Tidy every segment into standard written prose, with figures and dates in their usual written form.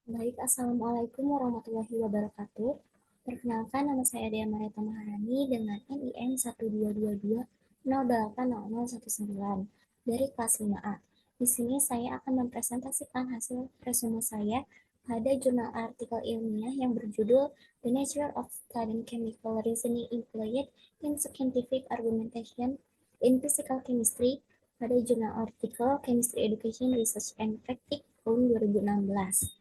Baik, Assalamualaikum warahmatullahi wabarakatuh. Perkenalkan, nama saya Dea Marieta Maharani dengan NIM 122208019 dari kelas 5A. Di sini saya akan mempresentasikan hasil resume saya pada jurnal artikel ilmiah yang berjudul The Nature of Studying Chemical Reasoning Employed in Scientific Argumentation in Physical Chemistry pada jurnal artikel Chemistry Education Research and Practice tahun 2016.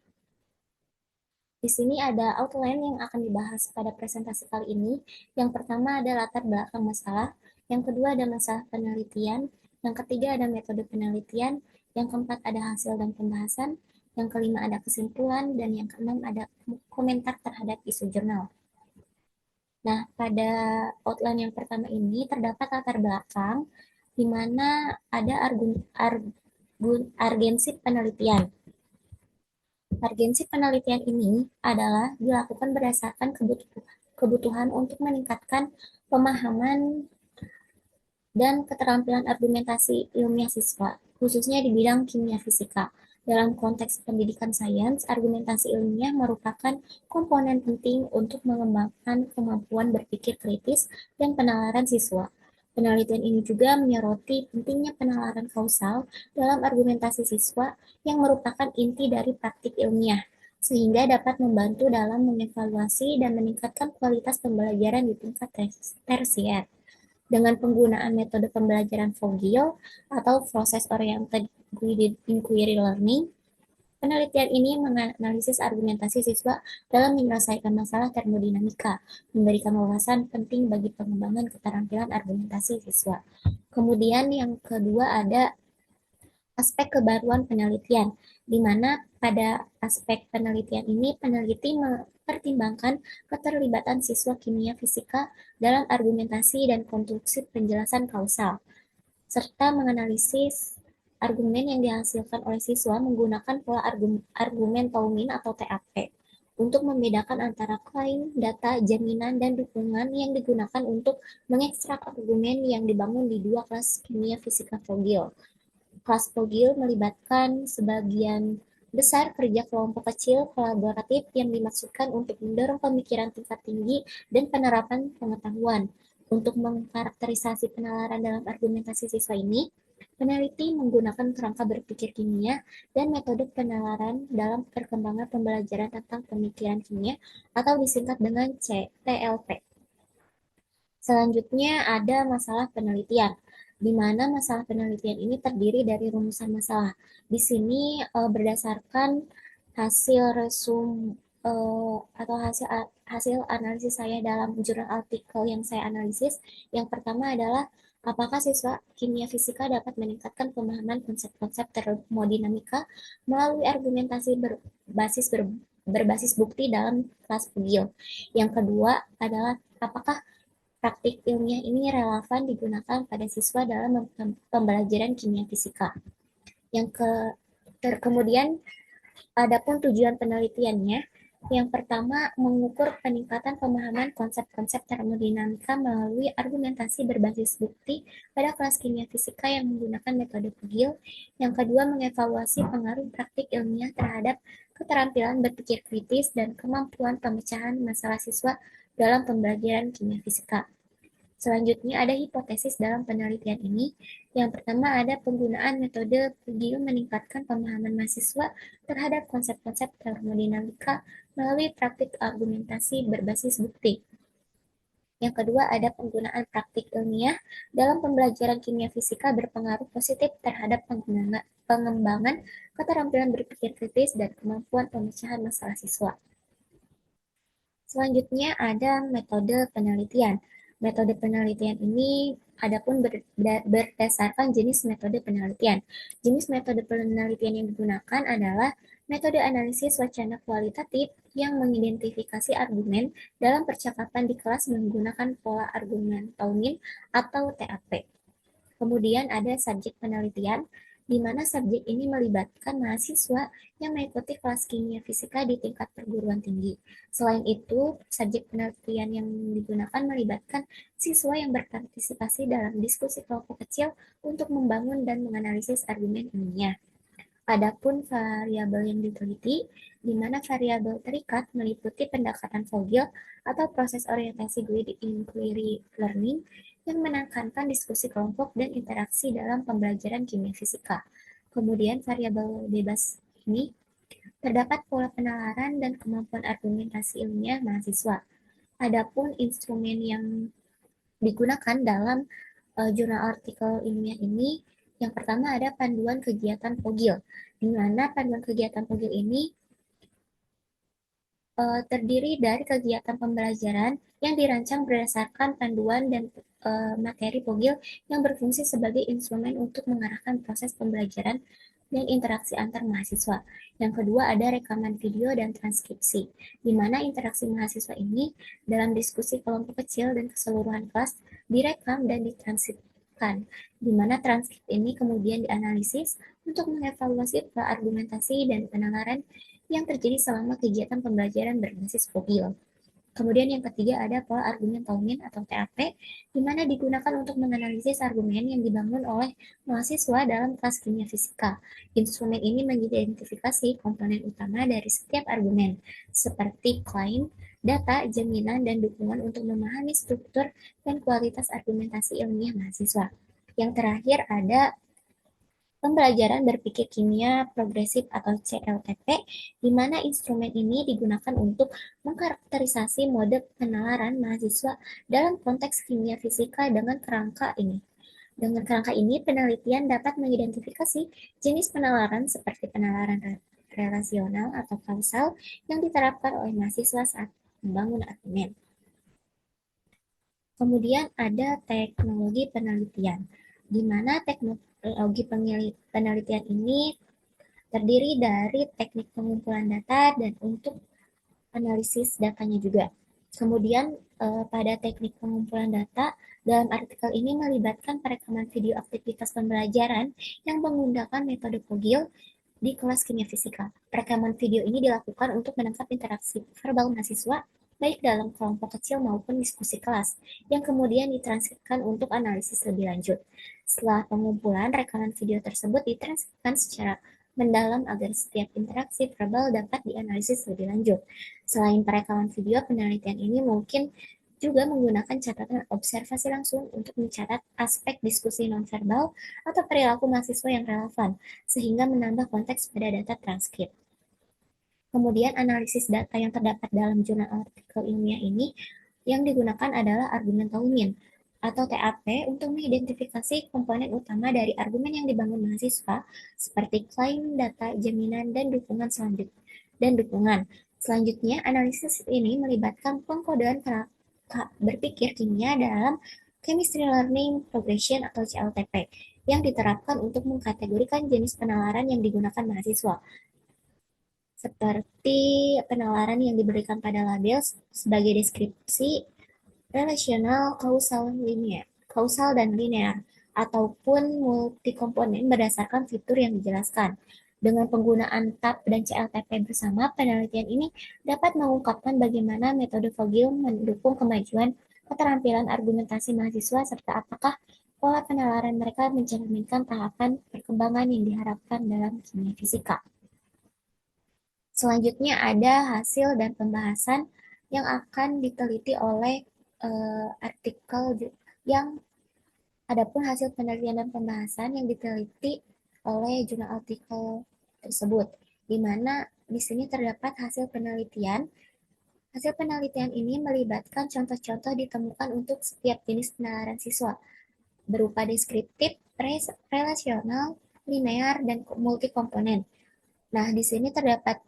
Di sini ada outline yang akan dibahas pada presentasi kali ini. Yang pertama ada latar belakang masalah, yang kedua ada masalah penelitian, yang ketiga ada metode penelitian, yang keempat ada hasil dan pembahasan, yang kelima ada kesimpulan, dan yang keenam ada komentar terhadap isu jurnal. Nah, pada outline yang pertama ini terdapat latar belakang di mana ada urgensi penelitian. Urgensi penelitian ini adalah dilakukan berdasarkan kebutuhan untuk meningkatkan pemahaman dan keterampilan argumentasi ilmiah siswa, khususnya di bidang kimia fisika. Dalam konteks pendidikan sains, argumentasi ilmiah merupakan komponen penting untuk mengembangkan kemampuan berpikir kritis dan penalaran siswa. Penelitian ini juga menyoroti pentingnya penalaran kausal dalam argumentasi siswa yang merupakan inti dari praktik ilmiah, sehingga dapat membantu dalam mengevaluasi dan meningkatkan kualitas pembelajaran di tingkat tersier. Dengan penggunaan metode pembelajaran Vogel atau Process Oriented Guided Inquiry Learning, penelitian ini menganalisis argumentasi siswa dalam menyelesaikan masalah termodinamika, memberikan wawasan penting bagi pengembangan keterampilan argumentasi siswa. Kemudian yang kedua ada aspek kebaruan penelitian, di mana pada aspek penelitian ini peneliti mempertimbangkan keterlibatan siswa kimia fisika dalam argumentasi dan konstruksi penjelasan kausal, serta menganalisis argumen yang dihasilkan oleh siswa menggunakan pola argumen Taumin atau TAP untuk membedakan antara klaim, data, jaminan, dan dukungan yang digunakan untuk mengekstrak argumen yang dibangun di dua kelas kimia fisika Vogel. Kelas Vogel melibatkan sebagian besar kerja kelompok kecil kolaboratif yang dimaksudkan untuk mendorong pemikiran tingkat tinggi dan penerapan pengetahuan. Untuk mengkarakterisasi penalaran dalam argumentasi siswa ini, peneliti menggunakan kerangka berpikir kimia dan metode penalaran dalam perkembangan pembelajaran tentang pemikiran kimia atau disingkat dengan TLP. Selanjutnya ada masalah penelitian, di mana masalah penelitian ini terdiri dari rumusan masalah. Di sini berdasarkan hasil atau hasil analisis saya dalam jurnal artikel yang saya analisis. Yang pertama adalah apakah siswa kimia fisika dapat meningkatkan pemahaman konsep-konsep termodinamika melalui argumentasi berbasis bukti dalam kelas Vogel. Yang kedua adalah apakah praktik ilmiah ini relevan digunakan pada siswa dalam pembelajaran kimia fisika. Kemudian, adapun tujuan penelitiannya, yang pertama mengukur peningkatan pemahaman konsep-konsep termodinamika melalui argumentasi berbasis bukti pada kelas kimia fisika yang menggunakan metode Vogel. Yang kedua, mengevaluasi pengaruh praktik ilmiah terhadap keterampilan berpikir kritis dan kemampuan pemecahan masalah siswa dalam pembelajaran kimia fisika. Selanjutnya ada hipotesis dalam penelitian ini. Yang pertama ada penggunaan metode Vogel meningkatkan pemahaman mahasiswa terhadap konsep-konsep termodinamika melalui praktik argumentasi berbasis bukti. Yang kedua ada penggunaan praktik ilmiah dalam pembelajaran kimia fisika berpengaruh positif terhadap pengembangan keterampilan berpikir kritis dan kemampuan pemecahan masalah siswa. Selanjutnya ada metode penelitian. Metode penelitian ini adapun berdasarkan jenis metode penelitian. Jenis metode penelitian yang digunakan adalah metode analisis wacana kualitatif yang mengidentifikasi argumen dalam percakapan di kelas menggunakan pola argumen Taumin atau TAP. Kemudian ada subjek penelitian, di mana subjek ini melibatkan mahasiswa yang mengikuti kelas kimia fisika di tingkat perguruan tinggi. Selain itu, subjek penelitian yang digunakan melibatkan siswa yang berpartisipasi dalam diskusi kelompok kecil untuk membangun dan menganalisis argumen ilmiah. Adapun variabel yang diteliti, di mana variabel terikat meliputi pendekatan Vogel atau proses orientasi guided inquiry learning yang menekankan diskusi kelompok dan interaksi dalam pembelajaran kimia fisika. Kemudian variabel bebas ini terdapat pola penalaran dan kemampuan argumentasi ilmiah mahasiswa. Adapun instrumen yang digunakan dalam jurnal artikel ilmiah ini, yang pertama ada panduan kegiatan POGIL, di mana panduan kegiatan POGIL ini terdiri dari kegiatan pembelajaran yang dirancang berdasarkan panduan dan materi POGIL yang berfungsi sebagai instrumen untuk mengarahkan proses pembelajaran dan interaksi antar mahasiswa. Yang kedua ada rekaman video dan transkripsi, di mana interaksi mahasiswa ini dalam diskusi kelompok kecil dan keseluruhan kelas direkam dan ditranskripsikan, di mana transkrip ini kemudian dianalisis untuk mengevaluasi pola argumentasi dan penalaran yang terjadi selama kegiatan pembelajaran berbasis profil. Kemudian yang ketiga ada pola argumen Taumin atau TAP, di mana digunakan untuk menganalisis argumen yang dibangun oleh mahasiswa dalam kelas kimia fisika. Instrumen ini mengidentifikasi komponen utama dari setiap argumen, seperti klaim, data, jaminan, dan dukungan untuk memahami struktur dan kualitas argumentasi ilmiah mahasiswa. Yang terakhir ada pembelajaran berpikir kimia progresif atau CLTP, di mana instrumen ini digunakan untuk mengkarakterisasi mode penalaran mahasiswa dalam konteks kimia fisika dengan kerangka ini. Dengan kerangka ini, penelitian dapat mengidentifikasi jenis penalaran seperti penalaran relasional atau kausal yang diterapkan oleh mahasiswa saat membangun argumen. Kemudian ada teknologi penelitian, di mana teknologi penelitian ini terdiri dari teknik pengumpulan data dan untuk analisis datanya juga. Kemudian pada teknik pengumpulan data, dalam artikel ini melibatkan perekaman video aktivitas pembelajaran yang menggunakan metode POGIL di kelas kimia fisika. Perekaman video ini dilakukan untuk menangkap interaksi verbal mahasiswa baik dalam kelompok kecil maupun diskusi kelas, yang kemudian ditranskripsikan untuk analisis lebih lanjut. Setelah pengumpulan, rekaman video tersebut ditranskripsikan secara mendalam agar setiap interaksi verbal dapat dianalisis lebih lanjut. Selain perekaman video, penelitian ini mungkin juga menggunakan catatan observasi langsung untuk mencatat aspek diskusi nonverbal atau perilaku mahasiswa yang relevan, sehingga menambah konteks pada data transkrip. Kemudian analisis data yang terdapat dalam jurnal artikel ilmiah ini yang digunakan adalah argumen Taumin atau TAP untuk mengidentifikasi komponen utama dari argumen yang dibangun mahasiswa seperti klaim, data, jaminan, dan dukungan. Selanjutnya, analisis ini melibatkan pengkodean kerangka berpikir kimia dalam chemistry learning progression atau CLTP yang diterapkan untuk mengkategorikan jenis penalaran yang digunakan mahasiswa, seperti penalaran yang diberikan pada label sebagai deskripsi, relasional, kausal dan linear, ataupun multikomponen berdasarkan fitur yang dijelaskan. Dengan penggunaan TAP dan CLTP bersama, penelitian ini dapat mengungkapkan bagaimana metode Vogel mendukung kemajuan keterampilan argumentasi mahasiswa serta apakah pola penalaran mereka mencerminkan tahapan perkembangan yang diharapkan dalam kimia fisika. Selanjutnya ada hasil dan pembahasan yang akan diteliti oleh artikel yang adapun hasil penelitian dan pembahasan yang diteliti oleh jurnal artikel tersebut, di mana di sini terdapat hasil penelitian. Hasil penelitian ini melibatkan contoh-contoh ditemukan untuk setiap jenis penalaran siswa, berupa deskriptif, relasional, linear, dan multikomponen. Nah, di sini terdapat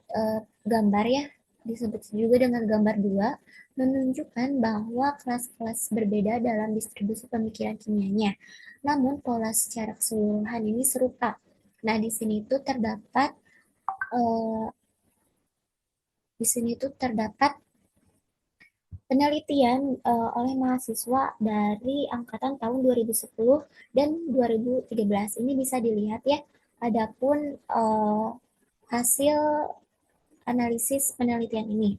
gambar ya, disebut juga dengan gambar 2, menunjukkan bahwa kelas-kelas berbeda dalam distribusi pemikiran kimianya. Namun, pola secara keseluruhan ini serupa. Nah, di sini itu terdapat eh, penelitian oleh mahasiswa dari angkatan tahun 2010 dan 2013. Ini bisa dilihat ya. Adapun hasil analisis penelitian ini.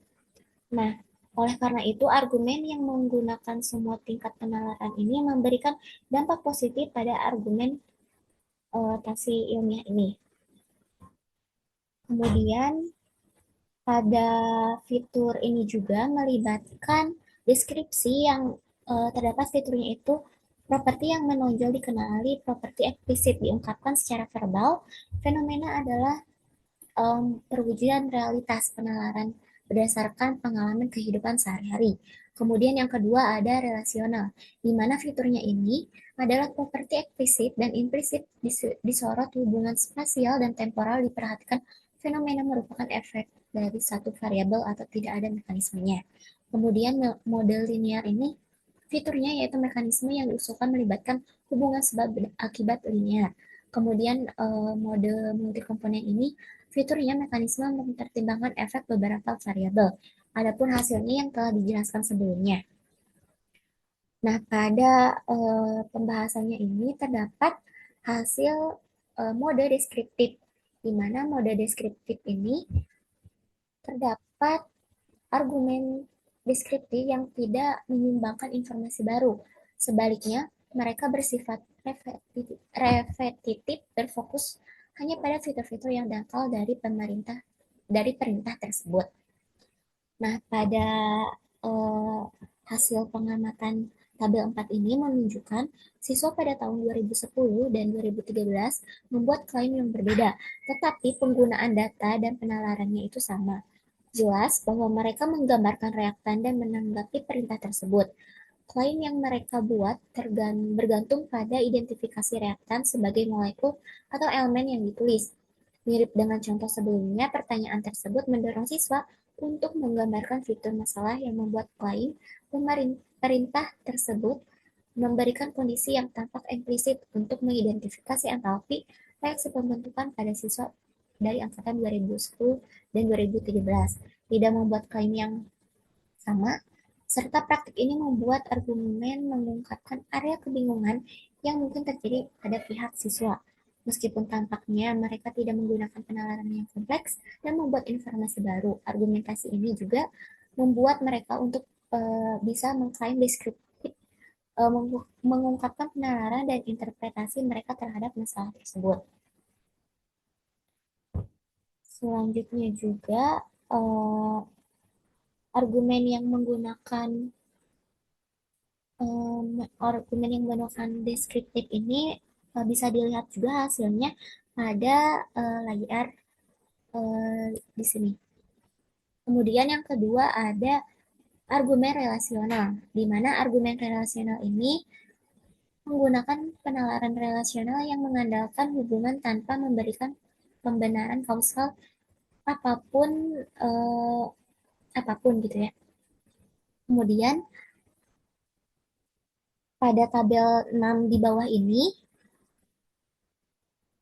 Nah, oleh karena itu, argumen yang menggunakan semua tingkat penalaran ini memberikan dampak positif pada argumentasi ilmiah ini. Kemudian pada fitur ini juga melibatkan deskripsi yang terdapat fiturnya itu properti yang menonjol dikenali, properti eksplisit diungkapkan secara verbal. Fenomena adalah perwujudan realitas penalaran berdasarkan pengalaman kehidupan sehari-hari. Kemudian yang kedua ada relasional, di mana fiturnya ini adalah properti eksplisit dan implisit disorot hubungan spasial dan temporal diperhatikan fenomena merupakan efek dari satu variabel atau tidak ada mekanismenya. Kemudian model linear ini fiturnya yaitu mekanisme yang diusulkan melibatkan hubungan sebab akibat linear. Kemudian mode multikomponen ini fiturnya mekanisme mempertimbangkan efek beberapa variabel. Adapun hasilnya yang telah dijelaskan sebelumnya. Nah, pada pembahasannya ini terdapat hasil mode deskriptif, di mana mode deskriptif ini terdapat argumen deskriptif yang tidak menyumbangkan informasi baru. Sebaliknya, mereka bersifat repetitif berfokus hanya pada fitur-fitur yang dangkal dari perintah tersebut. Nah, pada eh, hasil pengamatan tabel 4 ini menunjukkan siswa pada tahun 2010 dan 2013 membuat klaim yang berbeda, tetapi penggunaan data dan penalarannya itu sama. Jelas bahwa mereka menggambarkan reaktan dan menanggapi perintah tersebut. Klaim yang mereka buat bergantung pada identifikasi reaktan sebagai molekul atau elemen yang ditulis. Mirip dengan contoh sebelumnya, pertanyaan tersebut mendorong siswa untuk menggambarkan fitur masalah yang membuat klaim perintah tersebut memberikan kondisi yang tampak implisit untuk mengidentifikasi entalpi reaksi pembentukan pada siswa dari angkatan 2010 dan 2013. Tidak membuat klaim yang sama, serta praktik ini membuat argumen mengungkapkan area kebingungan yang mungkin terjadi pada pihak siswa. Meskipun tampaknya mereka tidak menggunakan penalaran yang kompleks dan membuat informasi baru, argumentasi ini juga membuat mereka untuk bisa mengklaim deskriptif, mengungkapkan penalaran dan interpretasi mereka terhadap masalah tersebut. Selanjutnya juga argumen yang menggunakan argumen yang menggunakan deskriptif ini bisa dilihat juga hasilnya pada layar di sini. Kemudian yang kedua ada argumen relasional, di mana argumen relasional ini menggunakan penalaran relasional yang mengandalkan hubungan tanpa memberikan pembenaran kausal apapun eh, apapun gitu ya. Kemudian pada tabel 6 di bawah ini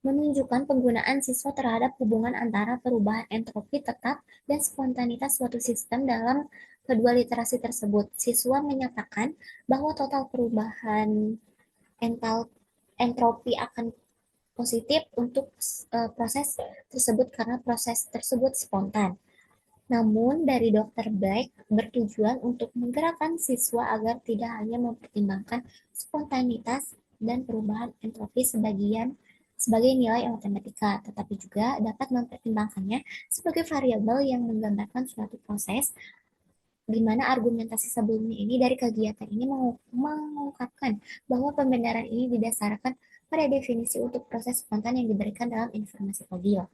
menunjukkan penggunaan siswa terhadap hubungan antara perubahan entropi tetap dan spontanitas suatu sistem dalam kedua literasi tersebut. Siswa menyatakan bahwa total perubahan entropi akan positif untuk proses tersebut karena proses tersebut spontan. Namun, dari Dr. Black bertujuan untuk menggerakkan siswa agar tidak hanya mempertimbangkan spontanitas dan perubahan entropi sebagai nilai matematika, tetapi juga dapat mempertimbangkannya sebagai variabel yang menggambarkan suatu proses, di mana argumentasi sebelumnya ini dari kegiatan ini mengungkapkan bahwa pembenaran ini didasarkan pada definisi untuk proses spontan yang diberikan dalam informasi audio.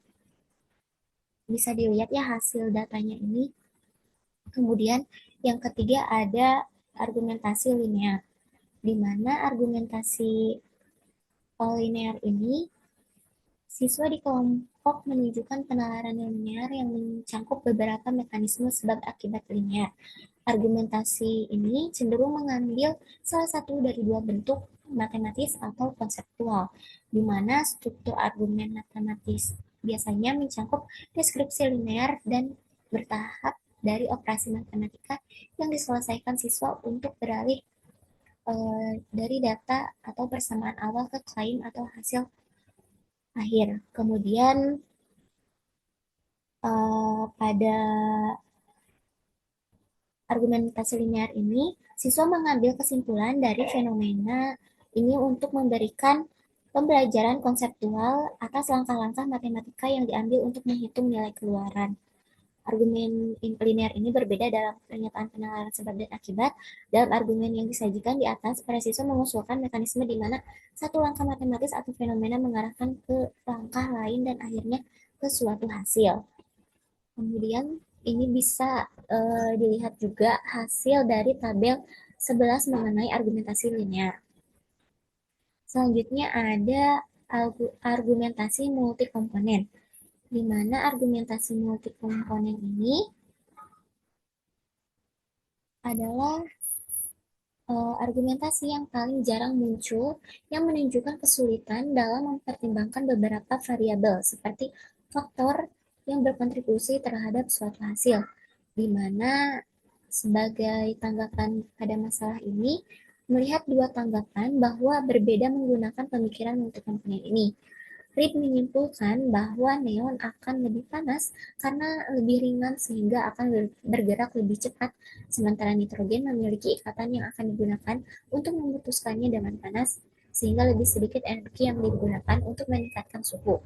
Bisa dilihat ya hasil datanya ini. Kemudian yang ketiga ada argumentasi linear, di mana argumentasi linear ini siswa di kelompok menunjukkan penalaran linear yang mencangkup beberapa mekanisme sebab akibat linear. Argumentasi ini cenderung mengambil salah satu dari dua bentuk matematis atau konseptual, di mana struktur argumen matematis biasanya mencangkup deskripsi linear dan bertahap dari operasi matematika yang diselesaikan siswa untuk beralih dari data atau persamaan awal ke klaim atau hasil akhir. Kemudian pada argumentasi linear ini, siswa mengambil kesimpulan dari fenomena ini untuk memberikan pembelajaran konseptual atas langkah-langkah matematika yang diambil untuk menghitung nilai keluaran. Argumen linear ini berbeda dalam pernyataan penalaran sebab dan akibat. Dalam argumen yang disajikan di atas, para siswa mengusulkan mekanisme di mana satu langkah matematis atau fenomena mengarahkan ke langkah lain dan akhirnya ke suatu hasil. Kemudian ini bisa dilihat juga hasil dari tabel 11 mengenai argumentasi linear. Selanjutnya ada argumentasi multikomponen, di mana argumentasi multikomponen ini adalah argumentasi yang paling jarang muncul yang menunjukkan kesulitan dalam mempertimbangkan beberapa variabel seperti faktor yang berkontribusi terhadap suatu hasil, di mana sebagai tanggapan pada masalah ini melihat dua tanggapan bahwa berbeda menggunakan pemikiran multikomponen ini. Reed menyimpulkan bahwa neon akan lebih panas karena lebih ringan sehingga akan bergerak lebih cepat, sementara nitrogen memiliki ikatan yang akan digunakan untuk memutuskannya dengan panas, sehingga lebih sedikit energi yang digunakan untuk meningkatkan suhu.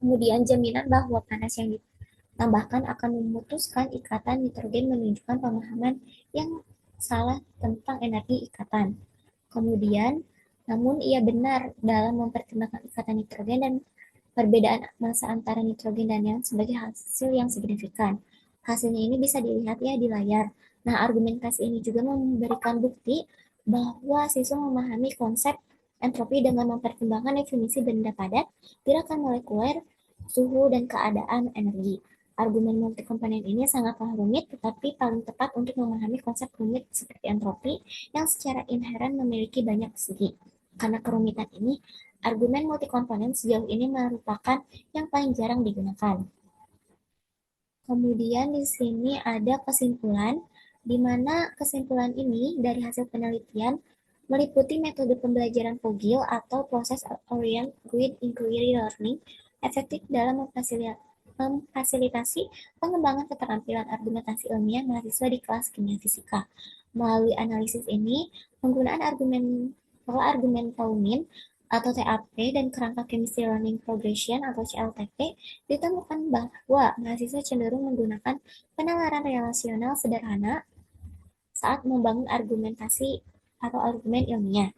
Kemudian jaminan bahwa panas yang ditambahkan akan memutuskan ikatan nitrogen menunjukkan pemahaman yang salah tentang energi ikatan. Kemudian, namun ia benar dalam mempertimbangkan ikatan nitrogen dan perbedaan massa antara nitrogen dan neon sebagai hasil yang signifikan. Hasilnya ini bisa dilihat ya di layar. Nah, argumentasi ini juga memberikan bukti bahwa siswa memahami konsep entropi dengan mempertimbangkan definisi benda padat, gerakan molekuler, suhu, dan keadaan energi. Argumen multikomponen ini sangatlah rumit, tetapi paling tepat untuk memahami konsep rumit seperti entropi yang secara inheren memiliki banyak segi. Karena kerumitan ini, argumen multikomponen sejauh ini merupakan yang paling jarang digunakan. Kemudian di sini ada kesimpulan, di mana kesimpulan ini dari hasil penelitian meliputi metode pembelajaran POGIL atau Process Oriented Inquiry Learning efektif dalam memfasilitasi pengembangan keterampilan argumentasi ilmiah mahasiswa di kelas kimia fisika. Melalui analisis ini, penggunaan pola argumen Taumin atau TAP dan kerangka Chemistry Learning Progression atau CLTP, ditemukan bahwa mahasiswa cenderung menggunakan penalaran relasional sederhana saat membangun argumentasi atau argumen ilmiah.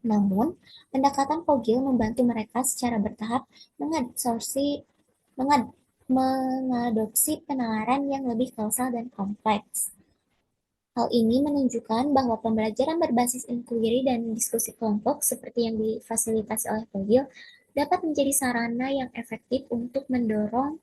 Namun, pendekatan POGIL membantu mereka secara bertahap mengadopsi penalaran yang lebih kausal dan kompleks. Hal ini menunjukkan bahwa pembelajaran berbasis inquiry dan diskusi kelompok seperti yang difasilitasi oleh POGIL dapat menjadi sarana yang efektif untuk mendorong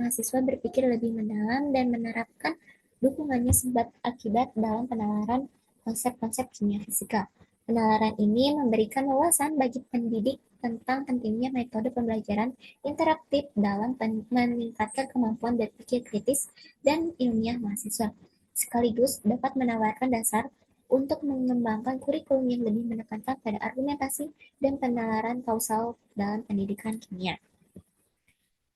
mahasiswa berpikir lebih mendalam dan menerapkan dukungannya sebab akibat dalam penalaran konsep-konsep kimia fisika. Penalaran ini memberikan wawasan bagi pendidik tentang pentingnya metode pembelajaran interaktif dalam meningkatkan kemampuan berpikir kritis dan ilmiah mahasiswa, sekaligus dapat menawarkan dasar untuk mengembangkan kurikulum yang lebih menekankan pada argumentasi dan penalaran kausal dalam pendidikan kimia.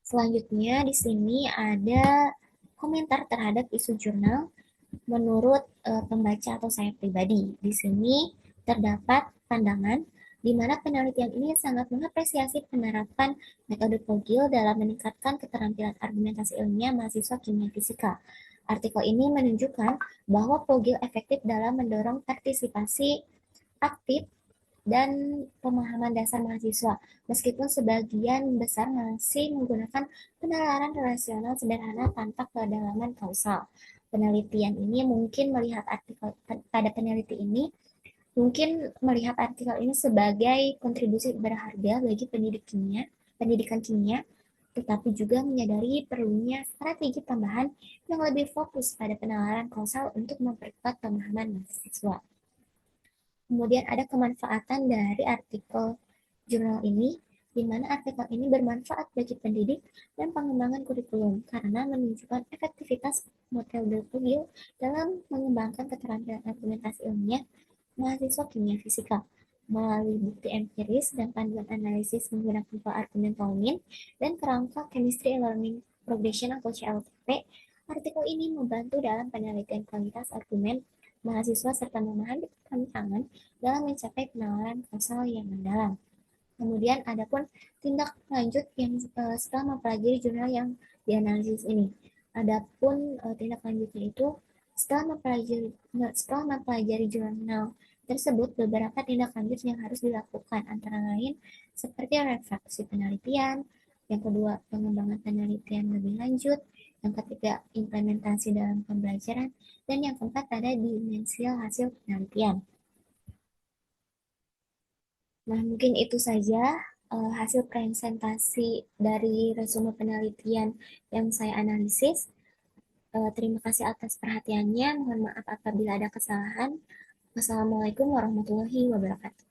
Selanjutnya di sini ada komentar terhadap isu jurnal menurut pembaca atau saya pribadi. Di sini terdapat pandangan di mana penelitian ini sangat mengapresiasi penerapan metode POGIL dalam meningkatkan keterampilan argumentasi ilmiah mahasiswa kimia fisika. Artikel ini menunjukkan bahwa POGIL efektif dalam mendorong partisipasi aktif dan pemahaman dasar mahasiswa, meskipun sebagian besar masih menggunakan penalaran relasional sederhana tanpa kedalaman kausal. Penelitian ini mungkin melihat artikel pada peneliti ini mungkin melihat artikel ini sebagai kontribusi berharga bagi pendidikan kimia, tetapi juga menyadari perlunya strategi tambahan yang lebih fokus pada penalaran kausal untuk memperkuat pemahaman mahasiswa. Kemudian ada kemanfaatan dari artikel jurnal ini, di mana artikel ini bermanfaat bagi pendidik dan pengembangan kurikulum karena menunjukkan efektivitas metode POGIL dalam mengembangkan keterampilan argumentasi ilmiah mahasiswa kimia fisika. Melalui bukti empiris dan panduan analisis menggunakan pola argumen Tolmin dan kerangka Chemistry Learning Progression atau CLTP, artikel ini membantu dalam penelitian kualitas argumen mahasiswa serta memahami tantangan dalam mencapai penalaran kausal yang mendalam. Kemudian ada pun tindak lanjut yang setelah mempelajari jurnal yang dianalisis ini. Adapun tindak lanjutnya itu setelah mempelajari jurnal tersebut, beberapa tindak lanjut yang harus dilakukan antara lain seperti refleksi penelitian, yang kedua pengembangan penelitian lebih lanjut, yang ketiga implementasi dalam pembelajaran, dan yang keempat ada dimensial hasil penelitian. Nah, mungkin itu saja hasil presentasi dari resume penelitian yang saya analisis. Terima kasih atas perhatiannya. Mohon maaf apabila ada kesalahan. Wassalamualaikum warahmatullahi wabarakatuh.